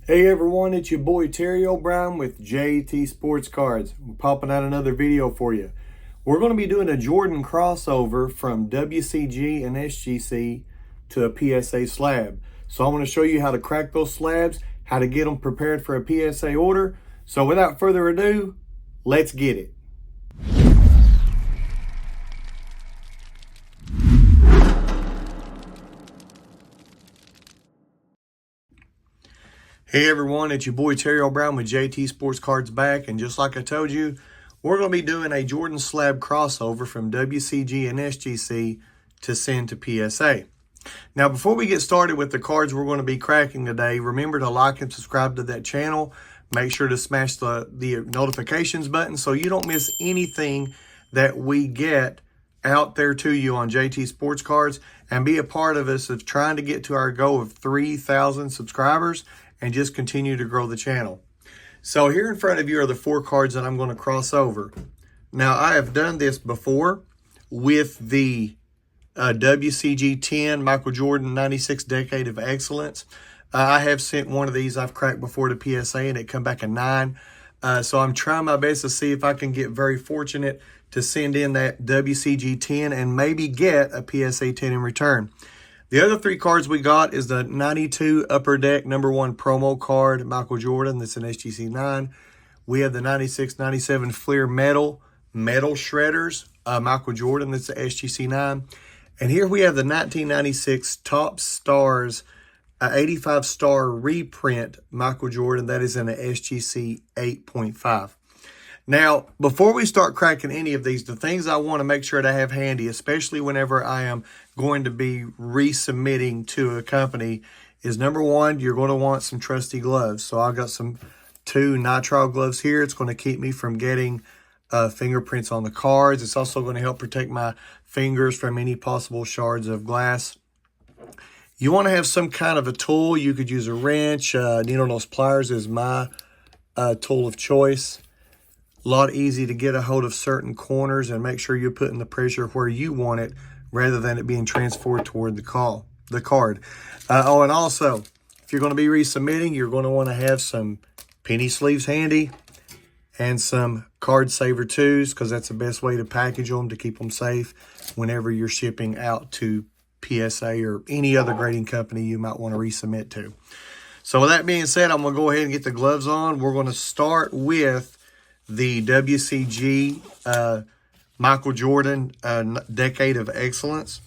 Hey everyone, it's your boy Terry O'Brien with JT Sports Cards. I'm popping out another video for you. We're going to be doing a Jordan crossover from WCG and SGC to a PSA slab. So I'm going to show you how to crack those slabs, how to get them prepared for a PSA order. So without further ado, let's get it. Hey everyone, it's your boy Terry O'Brien with JT Sports Cards back, and just like I told you, we're going to be doing a Jordan slab crossover from WCG and SGC to send to PSA. Now before we get started with the cards we're going to be cracking today, remember to like and subscribe to that channel. Make sure to smash the notifications button so you don't miss anything that we get out there to you on JT Sports Cards, and be a part of us of trying to get to our goal of 3,000 subscribers and just continue to grow the channel. So here in front of you are the four cards that I'm going to cross over. Now I have done this before with the WCG 10 Michael Jordan 96 Decade of Excellence. I have sent one of these I've cracked before to PSA and it come back a 9. So I'm trying my best to see if I can get very fortunate to send in that WCG 10 and maybe get a PSA 10 in return. The other three cards we got is the 92 Upper Deck #1 promo card, Michael Jordan, that's an SGC 9. We have the 96, 97 Fleer Metal Shredders, Michael Jordan, that's the SGC 9. And here we have the 1996 Top Stars 85 star reprint Michael Jordan, that is in the SGC 8.5. Now, before we start cracking any of these, the things I want to make sure to have handy, especially whenever I am going to be resubmitting to a company, is number one, you're going to want some trusty gloves. So I've got some 2 nitrile gloves here. It's going to keep me from getting fingerprints on the cards. It's also going to help protect my fingers from any possible shards of glass. You want to have some kind of a tool. You could use a wrench. Needle nose pliers is my tool of choice. A lot easy to get a hold of certain corners and make sure you're putting the pressure where you want it rather than it being transferred toward the card. Oh, and also, if you're going to be resubmitting, you're going to want to have some penny sleeves handy and some card saver 2s, because that's the best way to package them to keep them safe whenever you're shipping out to PSA or any other grading company you might want to resubmit to. So with that being said, I'm going to go ahead and get the gloves on. We're going to start with the WCG Michael Jordan Decade of Excellence.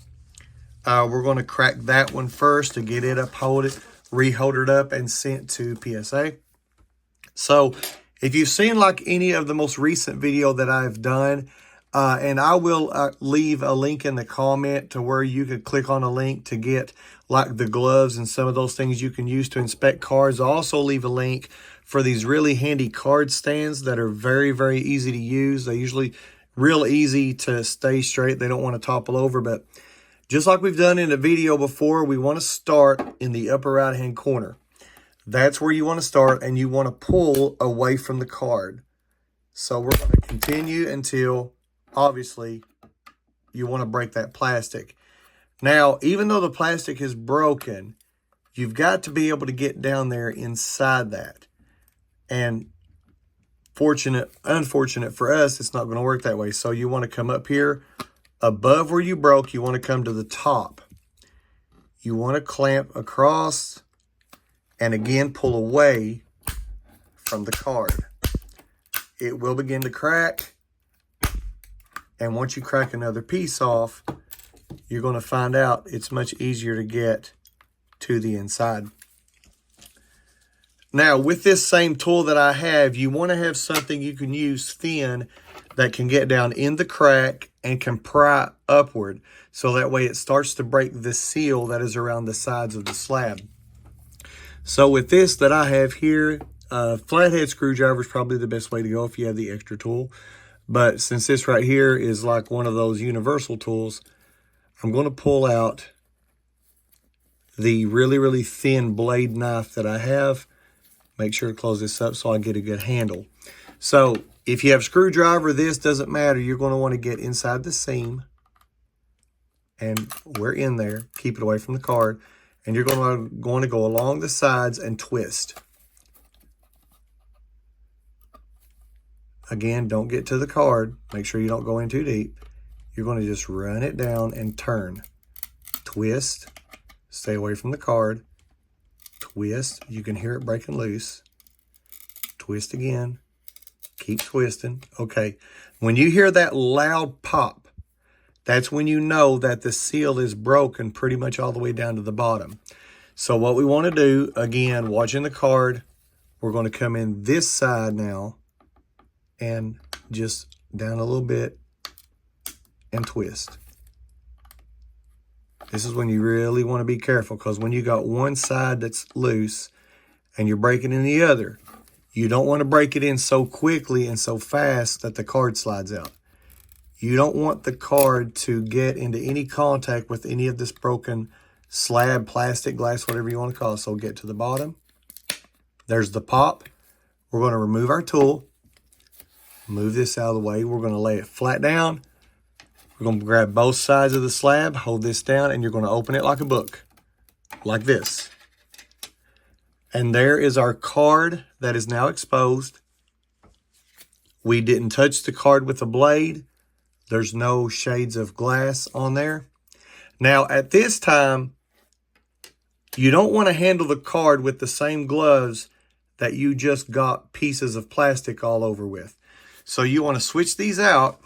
We're going to crack that one first to get it up, reholdered up, and sent to PSA. So if you've seen like any of the most recent video that I've done, and I will leave a link in the comment to where you could click on a link to get like the gloves and some of those things you can use to inspect cards. I'll also leave a link for these really handy card stands that are very, very easy to use. They're usually real easy to stay straight. They don't want to topple over, but just like we've done in a video before, we want to start in the upper right-hand corner. That's where you want to start, and you want to pull away from the card. So we're going to continue until, obviously, you want to break that plastic. Now, even though the plastic is broken, you've got to be able to get down there inside that. And unfortunate for us, it's not going to work that way. So you want to come up here above where you broke. You want to come to the top. You want to clamp across and again pull away from the card. It will begin to crack. And once you crack another piece off, you're going to find out it's much easier to get to the inside. Now, with this same tool that I have, you want to have something you can use thin that can get down in the crack and can pry upward. So that way it starts to break the seal that is around the sides of the slab. So with this that I have here, flathead screwdriver is probably the best way to go if you have the extra tool. But since this right here is like one of those universal tools, I'm going to pull out the really, really thin blade knife that I have. Make sure to close this up so I get a good handle. So if you have a screwdriver, this doesn't matter. You're going to want to get inside the seam. And we're in there. Keep it away from the card. And you're going to go along the sides and twist. again, don't get to the card. Make sure you don't go in too deep. You're going to just run it down and turn. Twist. Stay away from the card. Twist. You can hear it breaking loose. Twist again. Keep twisting. Okay. When you hear that loud pop, that's when you know that the seal is broken pretty much all the way down to the bottom. So what we want to do, again, watching the card, we're going to come in this side now and just down a little bit and twist. This is when you really want to be careful, because when you got one side that's loose and you're breaking in the other, you don't want to break it in so quickly and so fast that the card slides out. You don't want the card to get into any contact with any of this broken slab, plastic, glass, whatever you want to call it. So get to the bottom. There's the pop. We're going to remove our tool. Move this out of the way. We're going to lay it flat down. We're going to grab both sides of the slab, hold this down, and you're going to open it like a book, like this. And there is our card that is now exposed. We didn't touch the card with a blade. There's no shades of glass on there. Now, at this time, you don't want to handle the card with the same gloves that you just got pieces of plastic all over with. So you want to switch these out.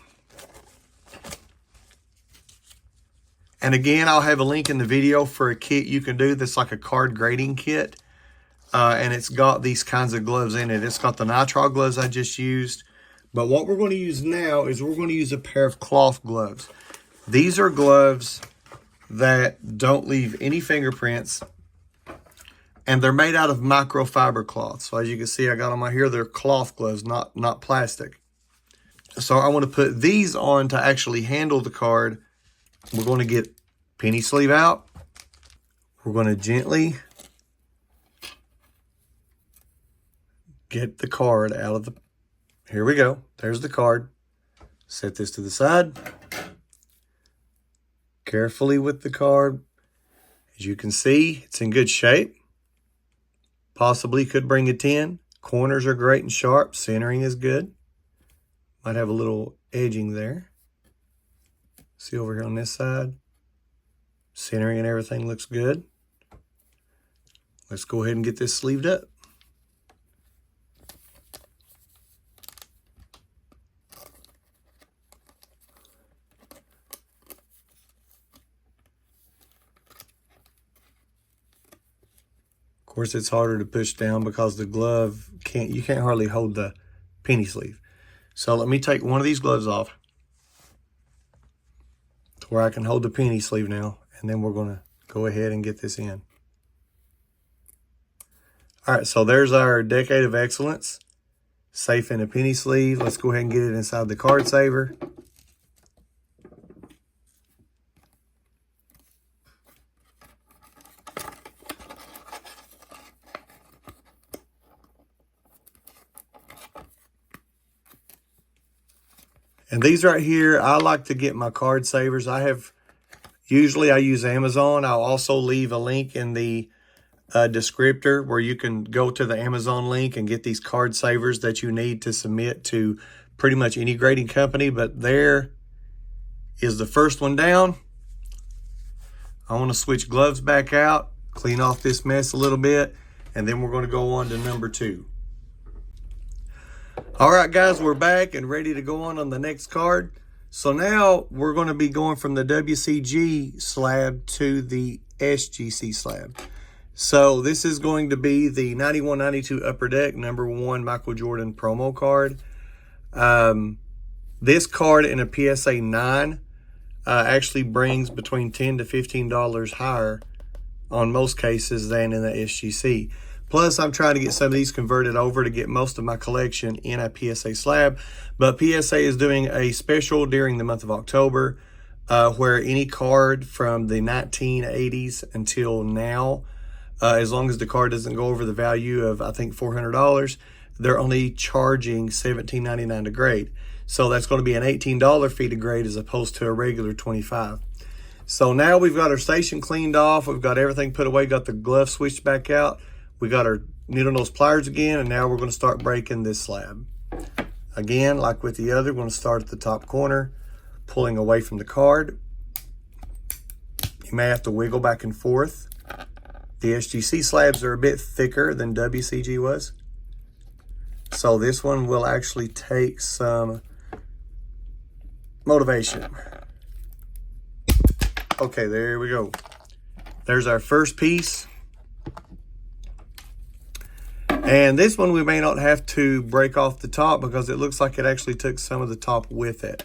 And again, I'll have a link in the video for a kit you can do that's like a card grading kit. And it's got these kinds of gloves in it. It's got the nitrile gloves I just used. But what we're going to use now is we're going to use a pair of cloth gloves. These are gloves that don't leave any fingerprints. And they're made out of microfiber cloth. So as you can see, I got them right here. They're cloth gloves, not plastic. So I want to put these on to actually handle the card. We're going to get penny sleeve out. We're going to gently get the card out of the... Here we go. There's the card. Set this to the side. Carefully with the card. As you can see, it's in good shape. Possibly could bring a 10. Corners are great and sharp. Centering is good. Might have a little edging there. See over here on this side. Centering and everything looks good. Let's go ahead and get this sleeved up. Of course, it's harder to push down because the glove you can't hardly hold the penny sleeve. So let me take one of these gloves off to where I can hold the penny sleeve now, and then we're going to go ahead and get this in. All right, so there's our Decade of Excellence, safe in a penny sleeve. Let's go ahead and get it inside the card saver. And these right here, I like to get my card savers. Usually I use Amazon. I'll also leave a link in the descriptor where you can go to the Amazon link and get these card savers that you need to submit to pretty much any grading company. But there is the first one down. I want to switch gloves back out, clean off this mess a little bit, and then we're going to go on to number 2. All right, guys, we're back and ready to go on the next card. So now we're going to be going from the WCG slab to the SGC slab. So this is going to be the 91-92 Upper Deck #1 Michael Jordan promo card. This card in a PSA 9 actually brings between $10 to $15 higher on most cases than in the SGC. Plus, I'm trying to get some of these converted over to get most of my collection in a PSA slab. But PSA is doing a special during the month of October where any card from the 1980s until now, as long as the card doesn't go over the value of, I think, $400, they're only charging $17.99 to grade. So that's going to be an $18 fee to grade as opposed to a regular $25. So now we've got our station cleaned off. We've got everything put away, got the glove switched back out. We got our needle nose pliers again, and now we're going to start breaking this slab. Again, like with the other, we're going to start at the top corner, pulling away from the card. You may have to wiggle back and forth. The SGC slabs are a bit thicker than WCG was. So this one will actually take some motivation. Okay, there we go. There's our first piece. And this one we may not have to break off the top because it looks like it actually took some of the top with it.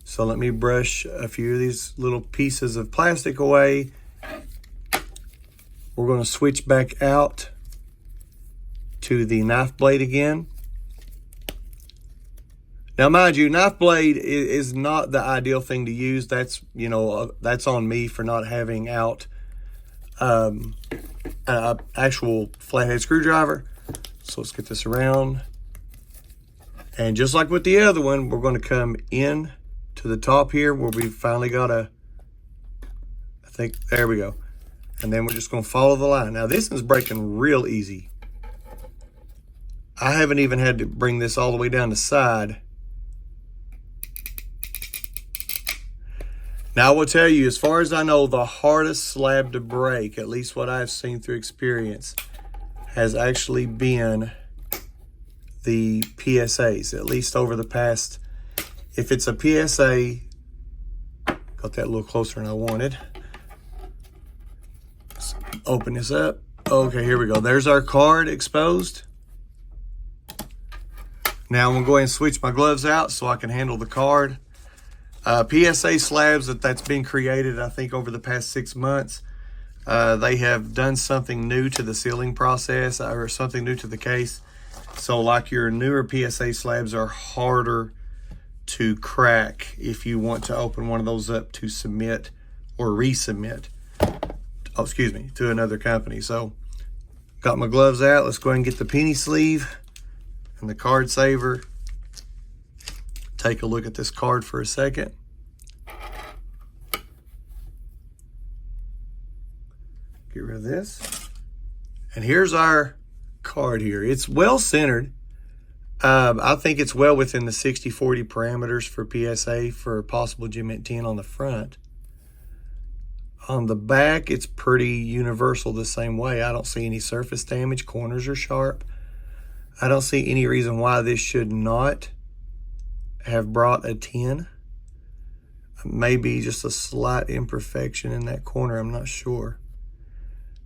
So let me brush a few of these little pieces of plastic away. We're going to switch back out to the knife blade again. Now, mind you, knife blade is not the ideal thing to use. That's, you know, that's on me for not having out an actual flathead screwdriver. So let's get this around. And just like with the other one, we're going to come in to the top here where we finally got I think, there we go. And then we're just going to follow the line. Now, this one's breaking real easy. I haven't even had to bring this all the way down the side. Now, I will tell you, as far as I know, the hardest slab to break, at least what I've seen through experience, has actually been the PSAs, at least over the past. If it's a PSA, got that a little closer than I wanted. Let's open this up. Okay, here we go. There's our card exposed. Now I'm gonna go ahead and switch my gloves out so I can handle the card. PSA slabs that's been created, I think, over the past 6 months. They have done something new to the sealing process or something new to the case. So like your newer PSA slabs are harder to crack if you want to open one of those up to submit or resubmit, to another company. So got my gloves out. Let's go ahead and get the penny sleeve and the card saver. Take a look at this card for a second. Get rid of this. And here's our card here. It's well centered. I think it's well within the 60-40 parameters for PSA for possible Gem Mint 10 on the front. On the back, it's pretty universal the same way. I don't see any surface damage. Corners are sharp. I don't see any reason why this should not have brought a 10. Maybe just a slight imperfection in that corner. I'm not sure.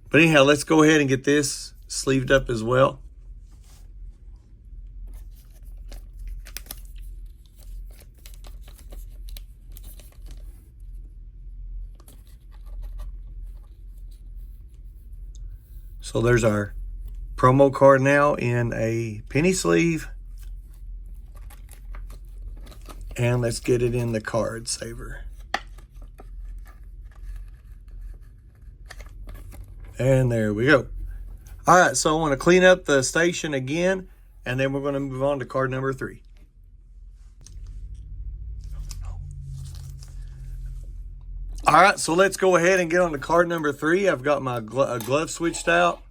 But anyhow, let's go ahead and get this sleeved up as well. So there's our promo card now in a penny sleeve. And let's get it in the card saver. And there we go. All right, so I want to clean up the station again, and then we're going to move on to card number 3. All right, so let's go ahead and get on to card number 3. I've got my glove switched out,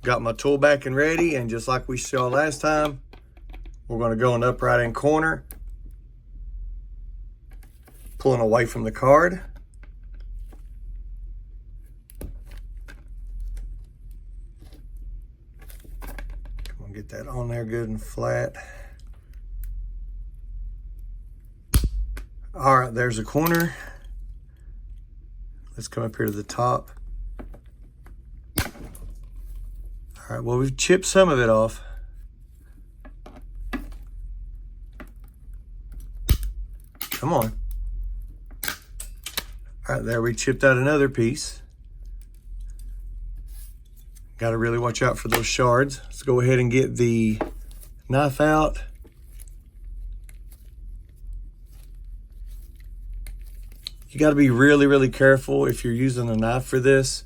got my tool back and ready, and just like we saw last time, we're going to go in the upright end corner, pulling away from the card. Come on, get that on there good and flat. All right, there's a corner. Let's come up here to the top. All right, well, we've chipped some of it off. Come on. All right, there we chipped out another piece. Got to really watch out for those shards. Let's go ahead and get the knife out. You got to be really, really careful if you're using a knife for this,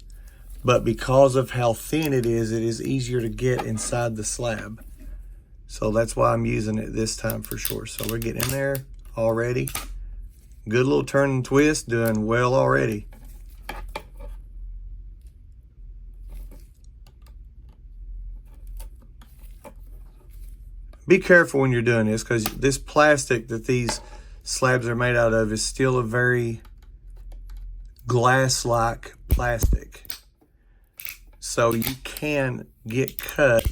but because of how thin it is easier to get inside the slab. So that's why I'm using it this time for sure. So we're getting in there already. Good little turn and twist, doing well already. be careful when you're doing this, because this plastic that these slabs are made out of is still a very glass-like plastic. So you can get cut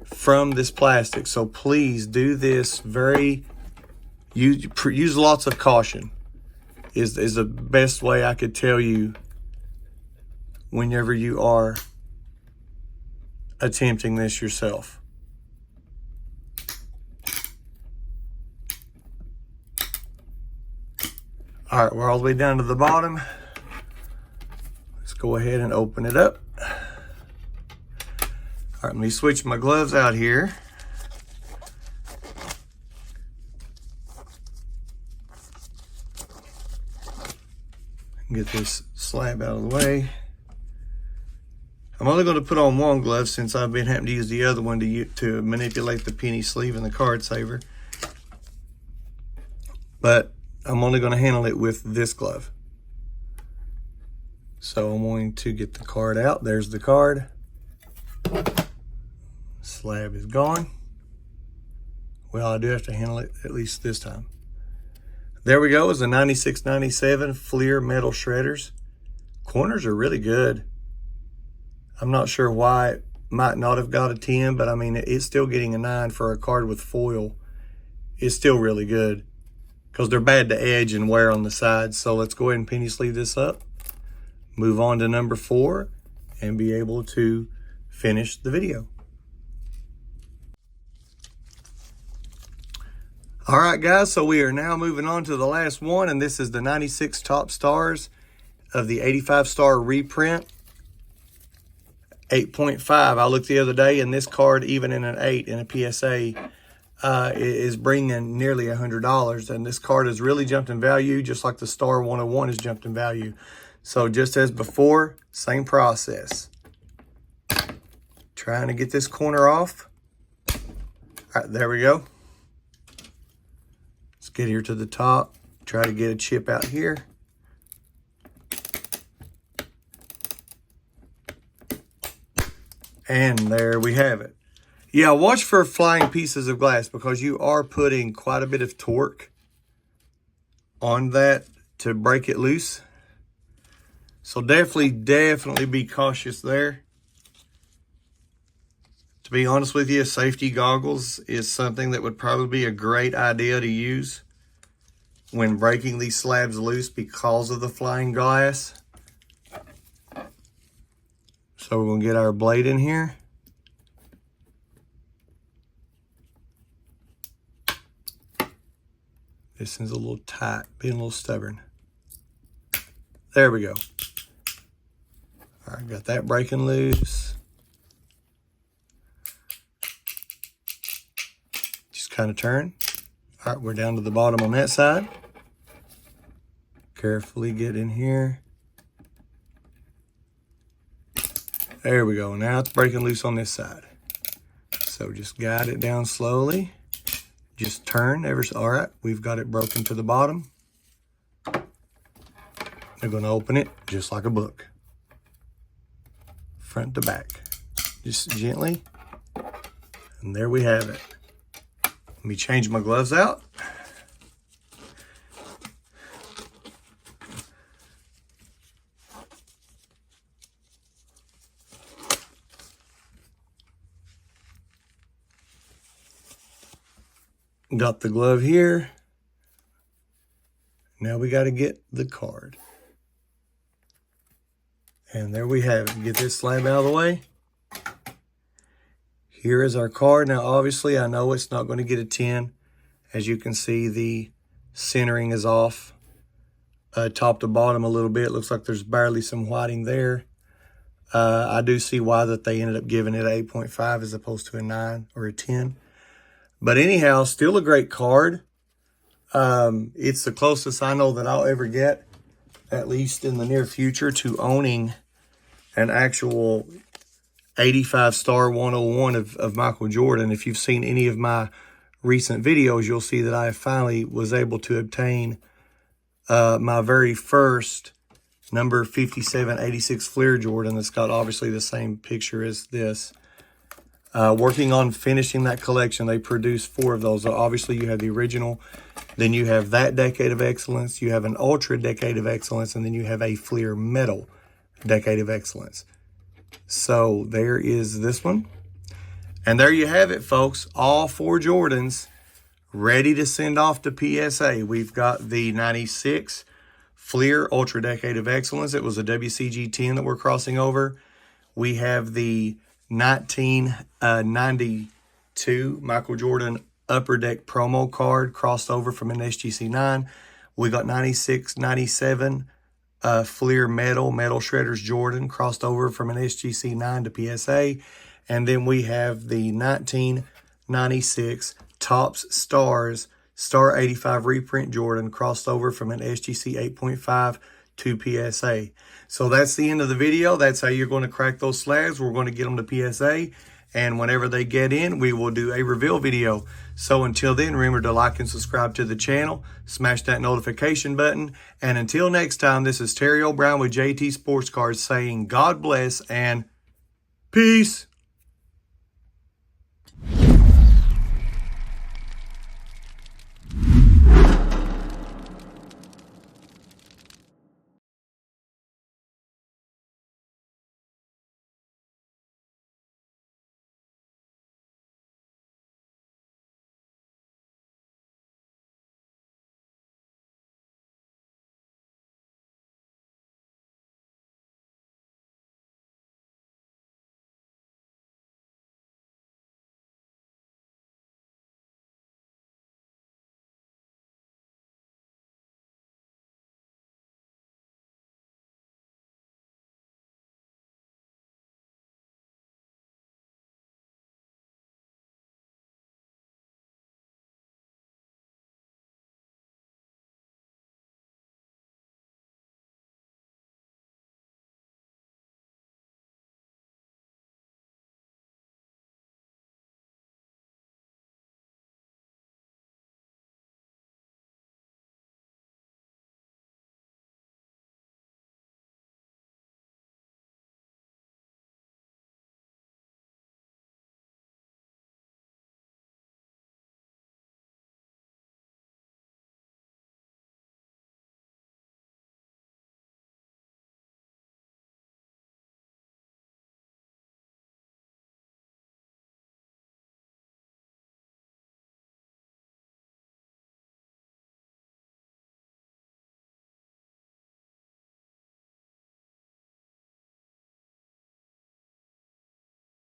from this plastic. So please do this use lots of caution is the best way I could tell you whenever you are attempting this yourself. All right, we're all the way down to the bottom. Let's go ahead and open it up. All right, let me switch my gloves out here. Get this slab out of the way. I'm only going to put on one glove since I've been having to use the other one to manipulate the penny sleeve and the card saver. But I'm only going to handle it with this glove. So I'm going to get the card out. There's the card. Slab is gone. Well, I do have to handle it at least this time. There we go. It's a 9697 Fleer metal shredders. Corners are really good. I'm not sure why it might not have got a 10, but I mean, it's still getting a 9 for a card with foil. It's still really good because they're bad to edge and wear on the sides. So let's go ahead and penny sleeve this up, move on to number 4, and be able to finish the video. All right, guys, so we are now moving on to the last one, and this is the 96 top stars of the 85 star reprint. 8.5. I looked the other day, and this card, even in an 8 in a PSA, is bringing nearly $100. And this card has really jumped in value, just like the Star 101 has jumped in value. So just as before, same process. Trying to get this corner off. All right, there we go. Let's get here to the top. Try to get a chip out here. And there we have it. Yeah, watch for flying pieces of glass because you are putting quite a bit of torque on that to break it loose. So definitely be cautious there. To be honest with you, safety goggles is something that would probably be a great idea to use when breaking these slabs loose because of the flying glass. So we're going to get our blade in here. This is a little tight, being a little stubborn. There we go. All right, got that breaking loose. Just kind of turn. All right, we're down to the bottom on that side. Carefully get in here. There we go. Now it's breaking loose on this side. So just guide it down slowly. Just turn ever so. All right, we've got it broken to the bottom. They're going to open it just like a book. Front to back. Just gently. And there we have it. Let me change my gloves out. Got the glove here. Now we got to get the card. And there we have it. Get this slab out of the way. Here is our card. Now, obviously, I know it's not going to get a 10. As you can see, the centering is off top to bottom a little bit. Looks like there's barely some whiting there. I do see why that they ended up giving it an 8.5 as opposed to a 9 or a 10. But anyhow, still a great card. It's the closest I know that I'll ever get, at least in the near future, to owning an actual 85 star 101 of Michael Jordan. If you've seen any of my recent videos, you'll see that I finally was able to obtain my very first number 5786 Fleer Jordan that's got obviously the same picture as this. working on finishing that collection. They produced 4 of those. So obviously, you have the original, then you have that Decade of Excellence, you have an Ultra Decade of Excellence, and then you have a Fleer Metal Decade of Excellence. So there is this one. And there you have it, folks. All 4 Jordans ready to send off to PSA. We've got the 96 Fleer Ultra Decade of Excellence. It was a WCG 10 that we're crossing over. We have the 1992 Michael Jordan Upper Deck promo card crossed over from an SGC 9. We got 96, 97 Fleer Metal Shredders Jordan crossed over from an SGC 9 to PSA. And then we have the 1996 Topps Stars Star 85 reprint Jordan crossed over from an SGC 8.5 to PSA. So that's the end of the video. That's how you're going to crack those slabs. We're going to get them to PSA. And whenever they get in, we will do a reveal video. So until then, remember to like and subscribe to the channel. Smash that notification button. And until next time, this is Terry O'Brien with JT Sports Cards saying God bless and peace.